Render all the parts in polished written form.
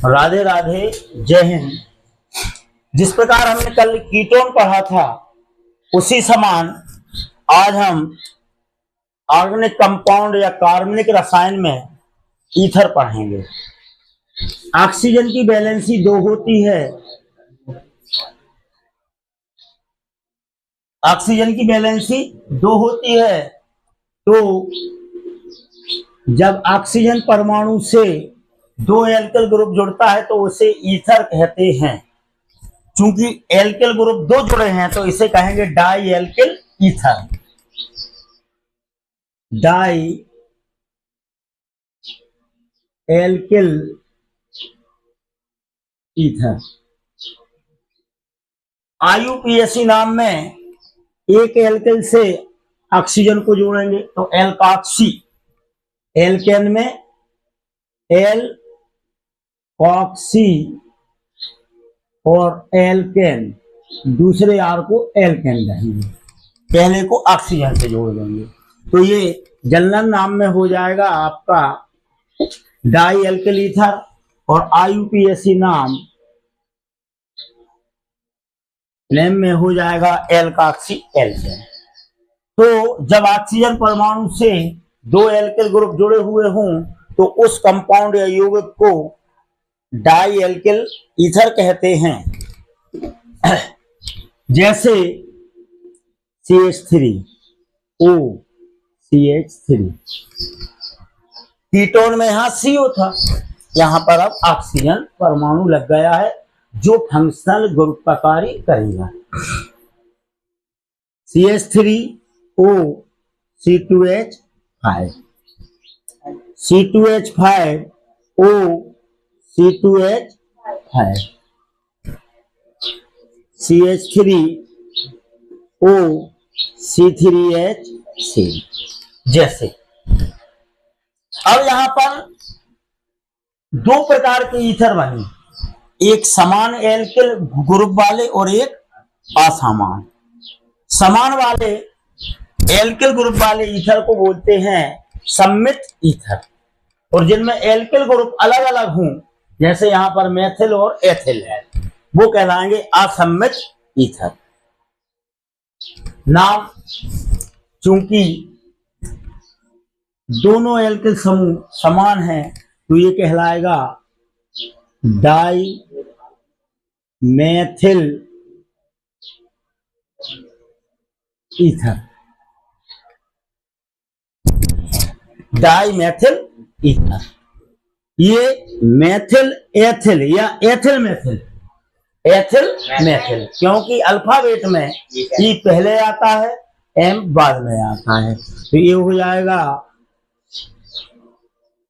राधे राधे, जय हिंद। जिस प्रकार हमने कल कीटोन पढ़ा था उसी समान आज हम ऑर्गेनिक कंपाउंड या कार्बनिक रसायन में ईथर पढ़ेंगे। ऑक्सीजन की वैलेंसी 2 होती है। ऑक्सीजन की वैलेंसी 2 होती है। तो जब ऑक्सीजन परमाणु से 2 एल्किल ग्रुप जुड़ता है तो उसे ईथर कहते हैं। चूंकि एल्किल ग्रुप 2 जुड़े हैं तो इसे कहेंगे di alkyl ether. Di alkyl ether. IUPAC नाम में एक एल्किल से ऑक्सीजन को जोड़ेंगे तो एल्कॉक्सी। एल्केन में एल्कॉक्सी और एल्केन, दूसरे आर को एल्केन कहेंगे, पहले को ऑक्सीजन से जोड़ देंगे तो ये जनरल नाम में हो जाएगा आपका डाई एल्किल ईथर और आईयूपीएसी नेम में हो जाएगा एल्कॉक्सी एल्केन। तो जब ऑक्सीजन परमाणु से 2 एल्किल ग्रुप जुड़े हुए हों तो उस कंपाउंड या यौगिक को डाई एल्किल ईथर कहते हैं। जैसे CH3O CH3। कीटोन में यहां CO था, यहां पर अब ऑक्सीजन परमाणु लग गया है जो फंक्शनल ग्रुप का कार्य करेगा। CH3O C2H5 C2H5O C2H5 CH3O C3H6। जैसे अब यहां पर 2 प्रकार के ईथर बने, एक समान एल्किल ग्रुप वाले और एक असमान। समान वाले एल्किल ग्रुप वाले ईथर को बोलते हैं सम्मित ईथर, और जिनमें एल्किल ग्रुप अलग अलग हों, जैसे यहां पर मेथिल और एथिल है, वो कहलाएंगे असम्मित ईथर। नाम चूंकि दोनों एल्किल समूह समान हैं तो ये कहलाएगा di methyl ether. Di methyl ether. ये मेथिल एथिल या एथिल मेथिल, एथिल मेथिल, क्योंकि अल्फाबेट में ई पहले आता है एम बाद में आता है, तो ये हो जाएगा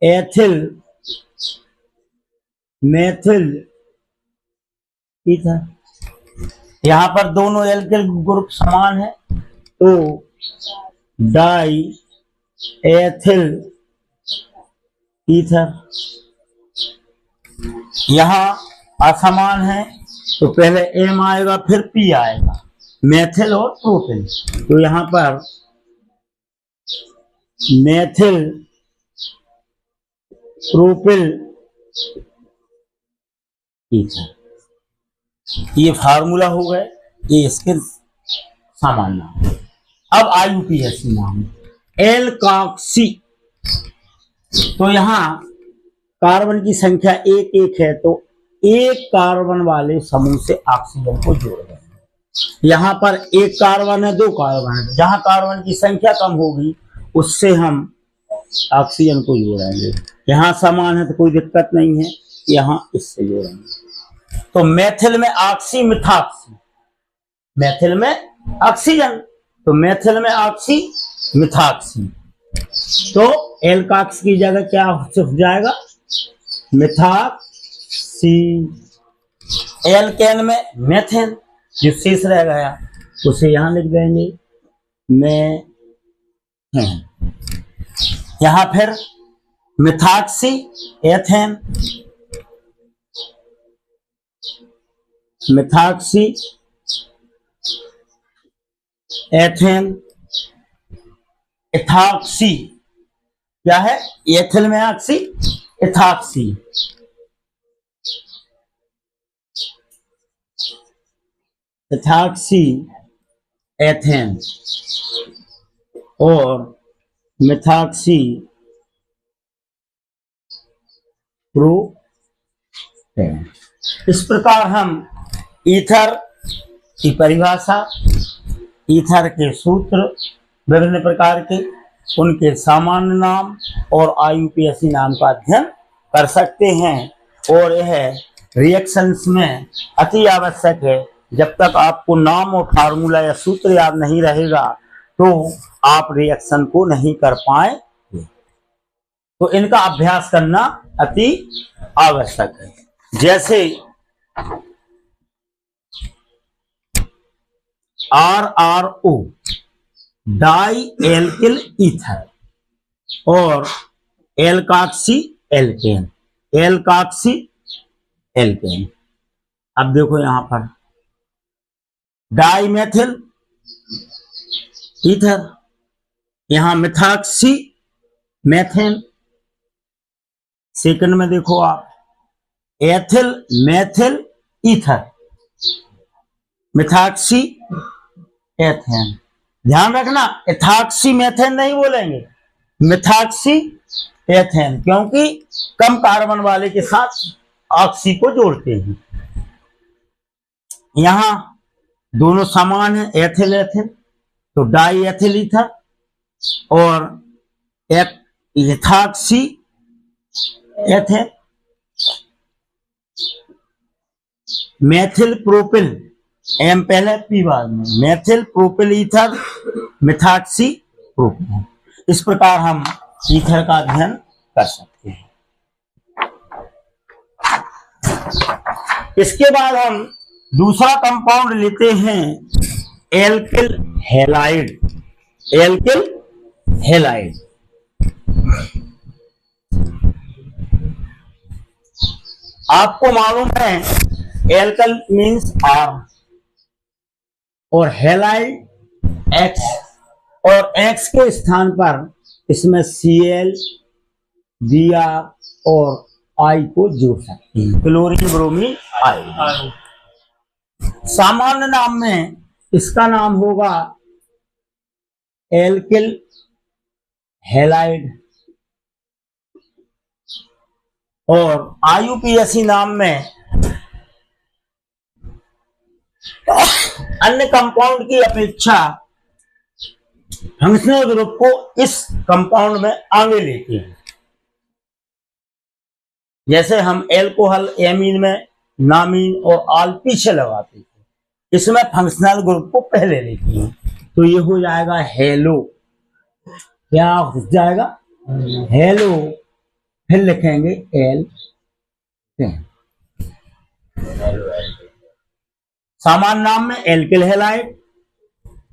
एथिल मेथिल ईथर। यहां पर दोनों एल्किल ग्रुप समान है तो डाई एथिल ईथर। यहां असमान है तो पहले एम आएगा फिर पी आएगा, मेथिल और प्रोपिल, तो यहां पर मेथिल प्रोपिल ईथर। ये फार्मूला हो गए, ये इसके सामान्य नाम। अब आईयूपीएसी नाम एल्कॉक्सी। तो यहां कार्बन की संख्या 1 है तो 1 कार्बन वाले समूह से ऑक्सीजन को जोड़ देंगे। यहां पर 1 कार्बन है, 2 कार्बन है, जहां कार्बन की संख्या कम होगी उससे हम ऑक्सीजन को जोड़ेंगे। यहां समान है तो कोई दिक्कत नहीं है, यहां इससे जोड़ेंगे। तो मेथिल में ऑक्सी मिथॉक्सी, मेथिल में ऑक्सीजन तो मेथिल में ऑक्सी मिथॉक्सी, तो एल्कॉक्स की जगह क्या हो जाएगा मिथॉक्सी। एल्केन में मेथेन, जो शेष रह गया उसे यहां लिख देंगे मेथेन। यहां फिर methoxy ethane, methoxy ethane, ethoxy, क्या है एथिल में ऑक्सी इथॉक्सी, एथॉक्सी एथेन और मिथॉक्सी प्रोपेन। इस प्रकार हम ईथर की परिभाषा, ईथर के सूत्र, विभिन्न प्रकार के उनके सामान्य नाम और आईयूपीएसी नाम का अध्ययन कर सकते हैं। और यह रिएक्शंस में अति आवश्यक है। जब तक आपको नाम और फार्मूला या सूत्र याद नहीं रहेगा तो आप रिएक्शन को नहीं कर पाएंगे। तो इनका अभ्यास करना अति आवश्यक है। जैसे RRO डाई एल्किल ईथर और एल्काक्सी एल्केन, एल्काक्सी एल्केन। अब देखो यहां पर डाई मेथिल ईथर, यहां मिथॉक्सी मेथेन। सेकंड में देखो आप ethyl methyl ether, methoxy ethane. ध्यान रखना, एथॉक्सी मेथेन नहीं बोलेंगे, मिथॉक्सी एथेन, क्योंकि कम कार्बन वाले के साथ ऑक्सी को जोड़ते हैं। यहां दोनों समान है, एथिल एथिल, तो डाई एथिल ईथर और ethoxy ethane. Methyl propyl, M पहले पी बाद में, methyl propyl ether, methoxy propyl. इस प्रकार हम ईथर का अध्ययन कर सकते हैं। इसके बाद हम दूसरा कंपाउंड लेते हैं एल्किल हैलाइड, एल्किल हैलाइड। आपको मालूम है एल्कल मीन्स आर और हैलाइड एक्स, और एक्स के स्थान पर इसमें Cl, Br और I को जोड़ सकते हैं, क्लोरीन ब्रोमीन आयोडीन। सामान्य नाम में इसका नाम होगा एल्किल हैलाइड और आईयूपीएसी नाम में अन्य कंपाउंड की अपेक्षा फंक्शनल ग्रुप को इस कंपाउंड में आगे लेते हैं। जैसे हम एल्कोहल एमीन में नामीन और आल पीछे लगाते थे, इसमें फंक्शनल ग्रुप को पहले लेते हैं। तो ये हो जाएगा हेलो, क्या हो जाएगा हेलो, फिर लिखेंगे एल। सामान्य नाम में एल्किल हैलाइड,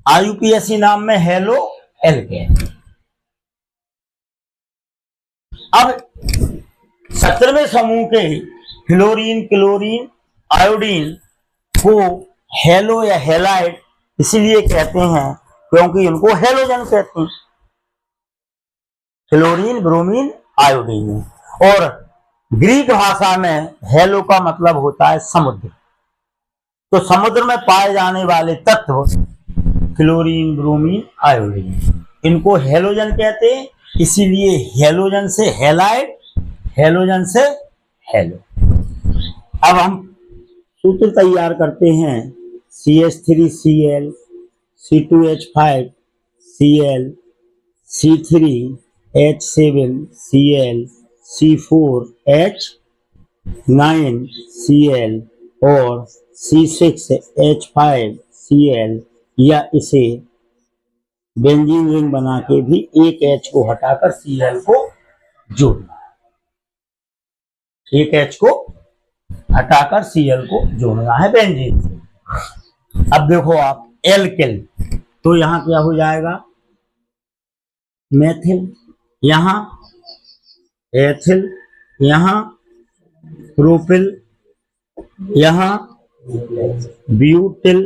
आईयूपीएसी नाम में हेलो एल्केन। अब 17वें समूह के फ्लोरीन, क्लोरीन, आयोडीन को हेलो या हैलाइड इसलिए कहते हैं क्योंकि उनको हेलोजन कहते हैं, क्लोरीन ब्रोमीन आयोडीन। और ग्रीक भाषा में हेलो का मतलब होता है समुद्र। तो समुद्र में पाए जाने वाले तत्व क्लोरीन ब्रोमीन आयोडीन, इनको हेलोजन कहते हैं। इसीलिए हेलोजन से हैलाइड, हेलोजन से हेलो। अब हम सूत्र तैयार करते हैं CH3Cl, C2H5 Cl, C3H7 Cl, C4H9 Cl और C6H5 Cl, या इसे बेंजीन रिंग बना के भी एक H को हटाकर Cl को जोड़ना है, एक H को हटाकर Cl को जोड़ना है बेंजीन से। अब देखो आप एल्किल, तो यहां क्या हो जाएगा मेथिल, यहां एथिल, यहां प्रोपिल, यहां ब्यूटिल,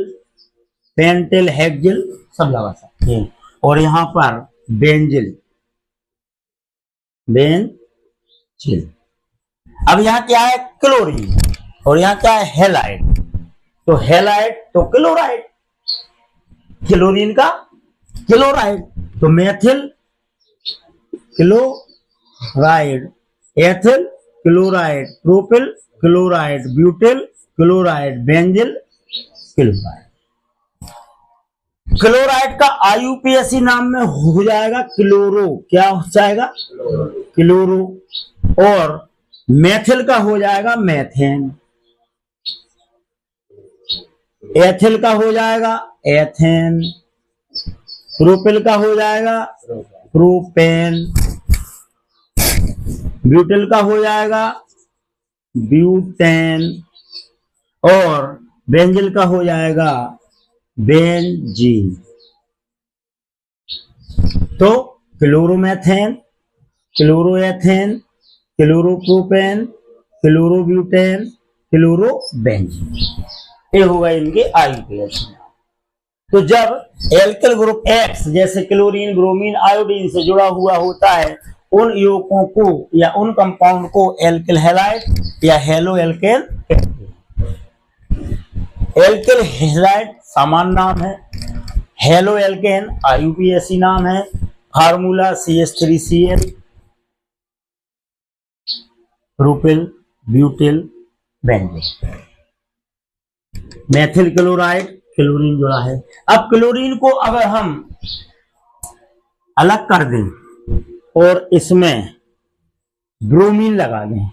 पेंटिल, हेक्सिल सब लगा सकते हैं, और यहां पर बेंजिल, बेंजिल। अब यहां क्या है क्लोरीन और यहां क्या है हैलाइड। तो हैलाइड तो क्लोराइड, क्लोरीन का क्लोराइड, तो methyl chloride, ethyl chloride, propyl chloride, butyl chloride, benzyl chloride. Chloride का आईयूपीएसी नाम में हो जाएगा क्लोरो, क्या हो जाएगा क्लोरो, और मेथिल का हो जाएगा मेथेन, एथिल का हो जाएगा एथेन, प्रोपिल का हो जाएगा प्रोपेन, ब्यूटिल का हो जाएगा ब्यूटेन, और बेंजिल का हो जाएगा बेंजीन। तो chloromethane, chloroethane, chloropropane, chlorobutane, chlorobenzene, ये होगा इनके आईयूपीएसी। तो जब एल्किल ग्रुप X जैसे क्लोरीन, ब्रोमीन, आयोडीन से जुड़ा हुआ होता है, उन यौगिकों को या उन कंपाउंड को एल्किल हैलाइड या हेलो एल्केन कहते हैं। एल्किल हैलाइड सामान्य नाम है, हेलो एल्केन आईयूपीएसी नाम है, formula CH3Cl, propyl, butyl, benzene. Methyl chloride, chlorine जुड़ा है। अब क्लोरीन को अगर हम अलग कर दें और इसमें ब्रोमीन लगा दें,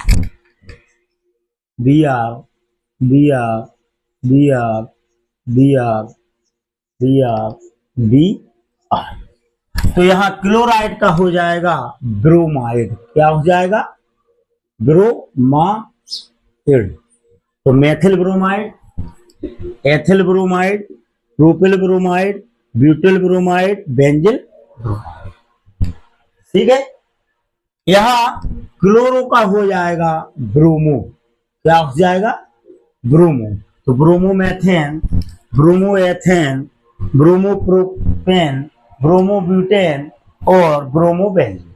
Br Br Br Br Br Br, तो यहां क्लोराइड का हो जाएगा ब्रोमाइड, क्या हो जाएगा ब्रोमाइड। तो methyl bromide, ethyl bromide, propyl bromide, butyl bromide, benzyl bromide, ठीक है। यहां क्लोरो का हो जाएगा ब्रोमो, क्या हो जाएगा ब्रोमो, तो ब्रोमोमेथेन, ब्रोमोएथेन, ब्रोमोप्रोपेन, ब्रोमोब्यूटेन और ब्रोमोबेंजीन।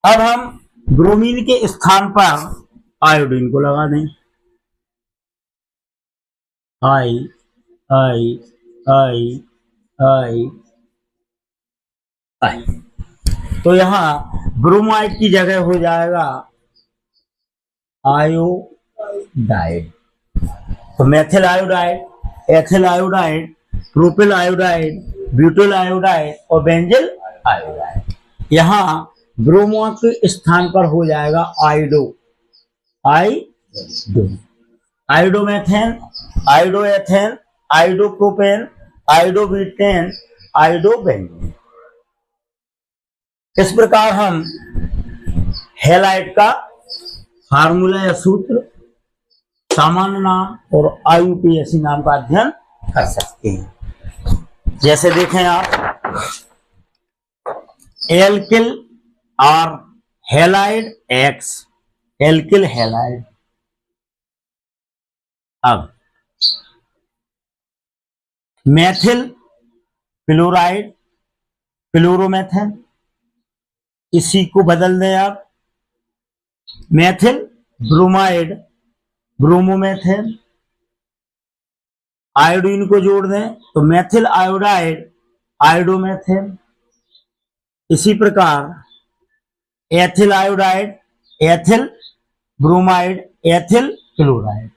अब हम ब्रोमीन के स्थान पर आयोडीन को लगा दें, आई आई आई आई आई, तो यहां ब्रोमाइड की जगह हो जाएगा आयोडाइड। तो methyl iodide, ethyl iodide, propyl iodide, butyl iodide और बेंजिल आयोडाइड। यहां ब्रोमो के स्थान पर हो जाएगा आयोडो, आयोडो, आयोडोमेथेन, आयोडोएथेन, आयोडोप्रोपेन, आयोडोब्यूटेन, आयोडोबेंजीन। इस प्रकार हम हैलाइड का फार्मूला या सूत्र, सामान्य नाम और आईयूपीएसी नाम का अध्ययन कर सकते हैं। जैसे देखें आप, एल्किल और हैलाइड X, एल्किल हैलाइड। अब मेथिल क्लोराइड, क्लोरोमेथेन, इसी को बदल दें आप, मेथिल ब्रोमाइड, ब्रोमोमेथेन, आयोडीन को जोड़ दें तो मेथिल आयोडाइड, आयोडोमेथेन। इसी प्रकार ethyl iodide, ethyl bromide, ethyl chloride.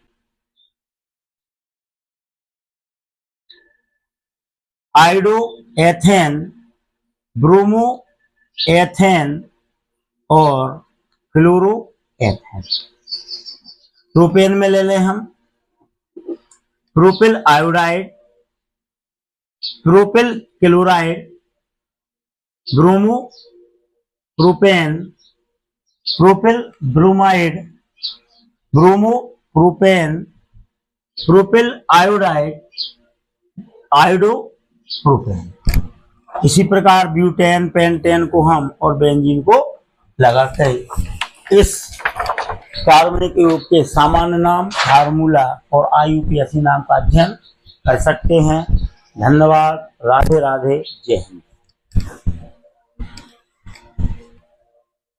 Iodo ethane, bromo ethane और क्लोरो एथेन। प्रोपेन में ले लें हम, propyl iodide, propyl chloride, bromo propane, propyl bromide, bromo propane, propyl iodide, iodo propane. इसी प्रकार ब्यूटेन, पेंटेन को हम और बेंजीन को लगाकर इस कार्बनिक यौगिक के सामान्य नाम, फार्मूला और आईयूपीएसी नाम का अध्ययन कर सकते हैं। धन्यवाद। राधे राधे। जय हिंद।